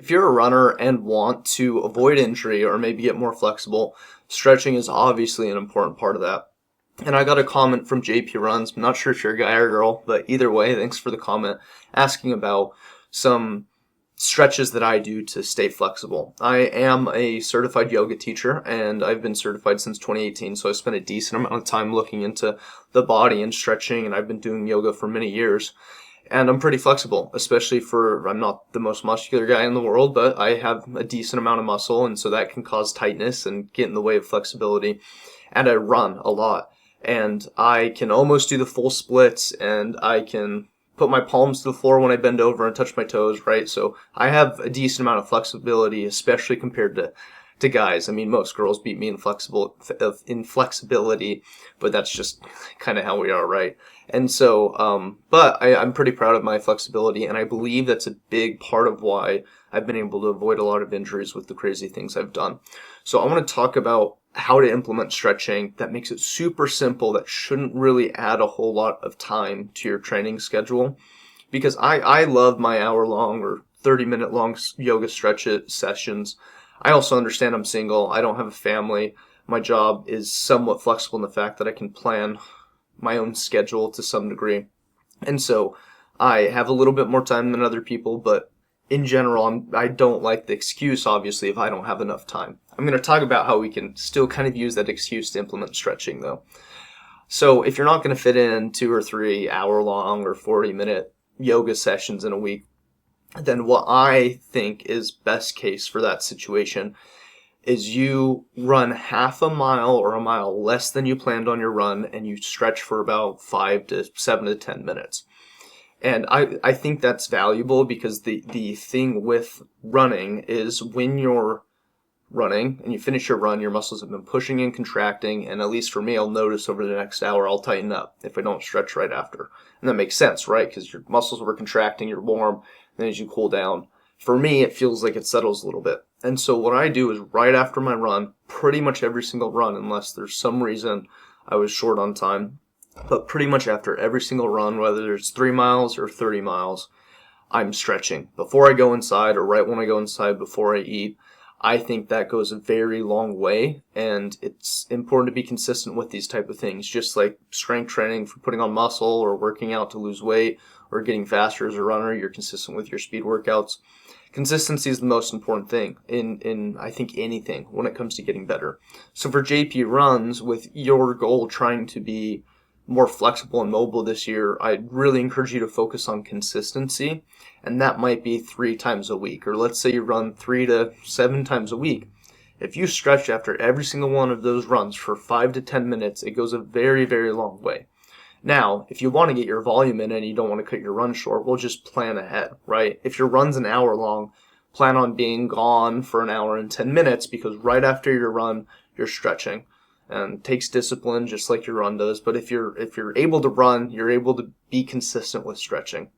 If you're a runner and want to avoid injury or maybe get more flexible, stretching is obviously an important part of that. And I got a comment from JP Runs. I'm not sure if you're a guy or a girl, but either way, thanks for the comment, asking about some stretches that I do to stay flexible. I am a certified yoga teacher, and I've been certified since 2018, so I spent a decent amount of time looking into the body and stretching, and I've been doing yoga for many years. And I'm pretty flexible, especially I'm not the most muscular guy in the world, but I have a decent amount of muscle, and so that can cause tightness and get in the way of flexibility. And I run a lot, and I can almost do the full splits, and I can put my palms to the floor when I bend over and touch my toes, right? So I have a decent amount of flexibility, especially compared to guys. I mean, most girls beat me in flexibility, but that's just kind of how we are, right? And so, but I'm pretty proud of my flexibility, and I believe that's a big part of why I've been able to avoid a lot of injuries with the crazy things I've done. So I want to talk about how to implement stretching that makes it super simple, that shouldn't really add a whole lot of time to your training schedule. Because I love my hour-long or 30-minute long yoga stretch sessions. I also understand I'm single. I don't have a family. My job is somewhat flexible in the fact that I can plan my own schedule to some degree. And so I have a little bit more time than other people, but in general, I don't like the excuse, obviously, if I don't have enough time. I'm going to talk about how we can still kind of use that excuse to implement stretching, though. So if you're not going to fit in 2 or 3 hour-long or 40-minute yoga sessions in a week, then what I think is best case for that situation is you run half a mile or a mile less than you planned on your run, and you stretch for about 7 to 10 minutes. And I think that's valuable because the thing with running is when you're running and you finish your run, your muscles have been pushing and contracting, and at least for me, I'll notice over the next hour I'll tighten up if I don't stretch right after. And that makes sense, right? Because your muscles were contracting, you're warm, and then as you cool down, for me, it feels like it settles a little bit. And so what I do is right after my run, pretty much every single run, unless there's some reason I was short on time, but pretty much after every single run, whether it's 3 miles or 30 miles, I'm stretching. Before I go inside or right when I go inside before I eat, I think that goes a very long way, and it's important to be consistent with these type of things, just like strength training for putting on muscle or working out to lose weight or getting faster as a runner. You're consistent with your speed workouts. Consistency is the most important thing in I think anything when it comes to getting better. So for JP Runs, with your goal trying to be more flexible and mobile this year, I'd really encourage you to focus on consistency, and that might be 3 times a week, or let's say you run 3 to 7 times a week. If you stretch after every single one of those runs for 5 to 10 minutes, it goes a very, very long way. Now, if you want to get your volume in and you don't want to cut your run short, we'll just plan ahead, right? If your run's an hour long, plan on being gone for an hour and 10 minutes, because right after your run, you're stretching. And it takes discipline just like your run does, but if you're able to run, you're able to be consistent with stretching.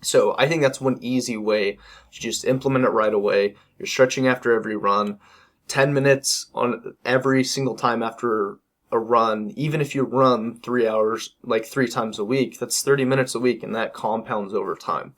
So I think that's one easy way to just implement it right away. You're stretching after every run, 10 minutes on every single time after a run. Even if you run 3 hours, like 3 times a week, that's 30 minutes a week, and that compounds over time.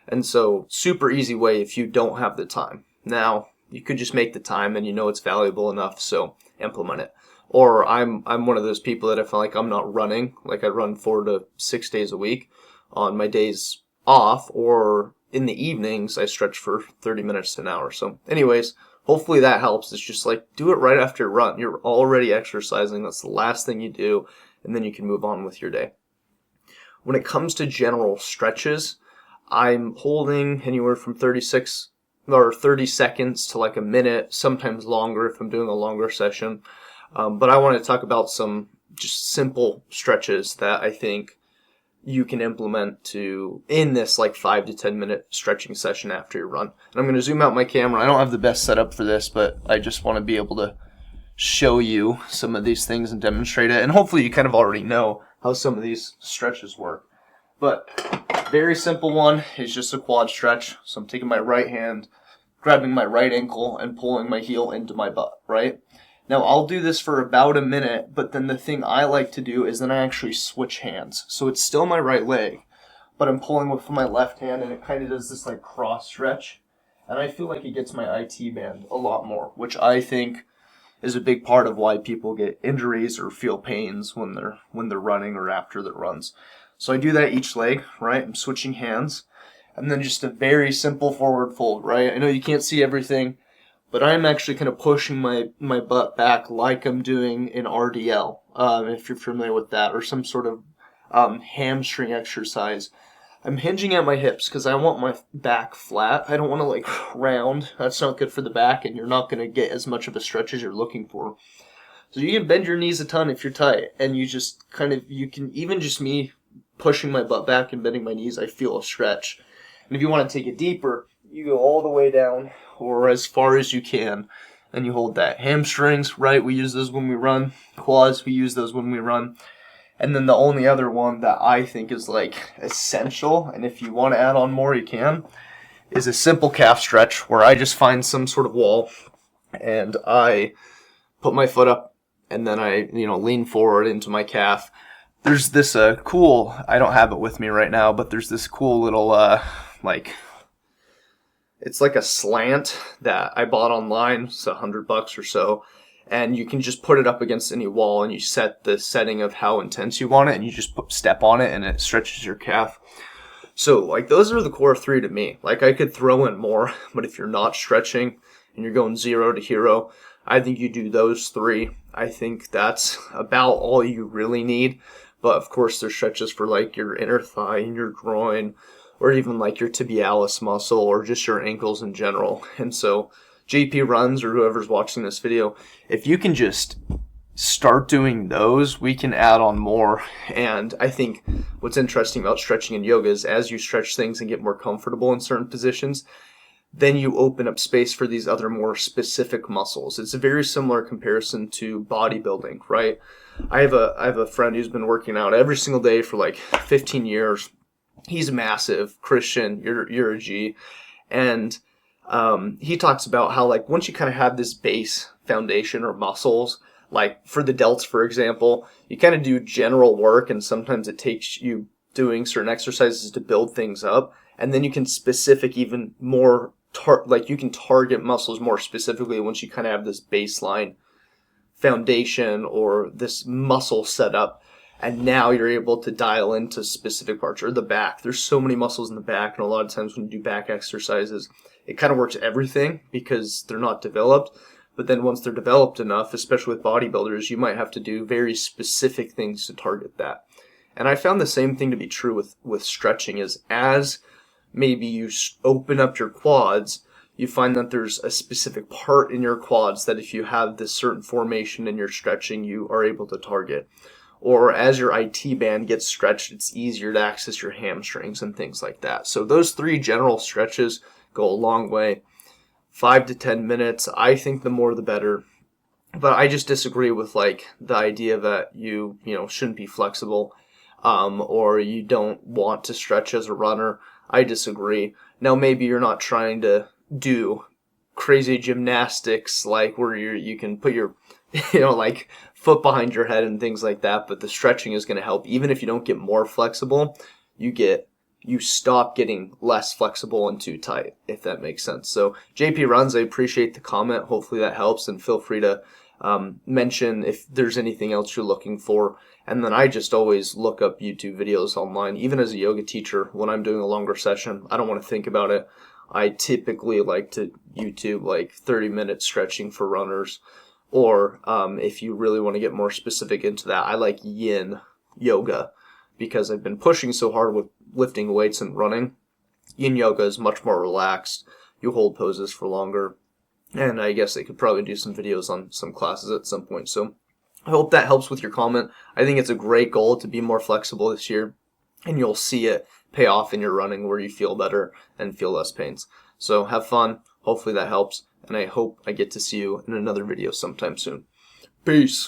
And so super easy way if you don't have the time. Now, you could just make the time and you know it's valuable enough, so implement it. Or I'm one of those people that I feel like I'm not running, like I run 4 to 6 days a week on my days off, or in the evenings I stretch for 30 minutes to an hour. So anyways, hopefully that helps. It's just like, do it right after your run. You're already exercising. That's the last thing you do, and then you can move on with your day. When it comes to general stretches, I'm holding anywhere from 36 or 30 seconds to like a minute, sometimes longer if I'm doing a longer session. But I want to talk about some just simple stretches that I think you can implement in this like 5 to 10 minute stretching session after your run. And I'm going to zoom out my camera. I don't have the best setup for this, but I just want to be able to show you some of these things and demonstrate it. And hopefully you kind of already know how some of these stretches work. But very simple one is just a quad stretch. So I'm taking my right hand, grabbing my right ankle, and pulling my heel into my butt, right? Now, I'll do this for about a minute, but then the thing I like to do is then I actually switch hands. So it's still my right leg, but I'm pulling with my left hand, and it kind of does this like cross stretch and I feel like it gets my IT band a lot more, which I think is a big part of why people get injuries or feel pains when they're running or after their runs. So I do that each leg, right? I'm switching hands, and then just a very simple forward fold, right? I know you can't see everything, but I'm actually kind of pushing my butt back like I'm doing an RDL, if you're familiar with that, or some sort of hamstring exercise. I'm hinging at my hips because I want my back flat. I don't want to like round. That's not good for the back, and you're not going to get as much of a stretch as you're looking for. So you can bend your knees a ton if you're tight, and you just you can, even just me pushing my butt back and bending my knees, I feel a stretch. And if you want to take it deeper, you go all the way down or as far as you can, and you hold that. Hamstrings, right? We use those when we run. Quads, we use those when we run. And then the only other one that I think is like essential, and if you want to add on more, you can, is a simple calf stretch where I just find some sort of wall and I put my foot up and then I, lean forward into my calf. There's this cool, I don't have it with me right now, but there's this cool little it's like a slant that I bought online. It's $100 or so. And you can just put it up against any wall and you set the setting of how intense you want it and you just step on it and it stretches your calf. So like those are the core three to me. Like I could throw in more, but if you're not stretching and you're going 0 to hero, I think you do those three. I think that's about all you really need. But of course there's stretches for like your inner thigh and your groin, or even like your tibialis muscle or just your ankles in general. And so JP runs, or whoever's watching this video, if you can just start doing those, we can add on more. And I think what's interesting about stretching in yoga is as you stretch things and get more comfortable in certain positions, then you open up space for these other more specific muscles. It's a very similar comparison to bodybuilding, right? I have a friend who's been working out every single day for like 15 years. He's massive. Christian, you're a G. And he talks about how like once you kind of have this base foundation or muscles, like for the delts, for example, you kind of do general work and sometimes it takes you doing certain exercises to build things up. And then you can specific even more, you can target muscles more specifically once you kind of have this baseline foundation or this muscle set up. And now you're able to dial into specific parts, or the back. There's so many muscles in the back, and a lot of times when you do back exercises, it kind of works everything because they're not developed. But then once they're developed enough, especially with bodybuilders, you might have to do very specific things to target that. And I found the same thing to be true with stretching, is as maybe you open up your quads, you find that there's a specific part in your quads that if you have this certain formation in your stretching, you are able to target. Or as your IT band gets stretched, it's easier to access your hamstrings and things like that. So those three general stretches go a long way. 5 to 10 minutes, I think the more the better. But I just disagree with like the idea that you shouldn't be flexible, or you don't want to stretch as a runner. I disagree. Now maybe you're not trying to do crazy gymnastics like where you can put your like foot behind your head and things like that, but the stretching is going to help. Even if you don't get more flexible, you stop getting less flexible and too tight, if that makes sense. So JP runs, I appreciate the comment. Hopefully that helps, and feel free to mention if there's anything else you're looking for. And then I just always look up YouTube videos online. Even as a yoga teacher, when I'm doing a longer session, I don't want to think about it. I typically like to YouTube like 30-minute stretching for runners. Or if you really want to get more specific into that, I like yin yoga because I've been pushing so hard with lifting weights and running. Yin yoga is much more relaxed. You hold poses for longer. And I guess I could probably do some videos on some classes at some point. So I hope that helps with your comment. I think it's a great goal to be more flexible this year. And you'll see it pay off in your running where you feel better and feel less pains. So have fun. Hopefully that helps. And I hope I get to see you in another video sometime soon. Peace.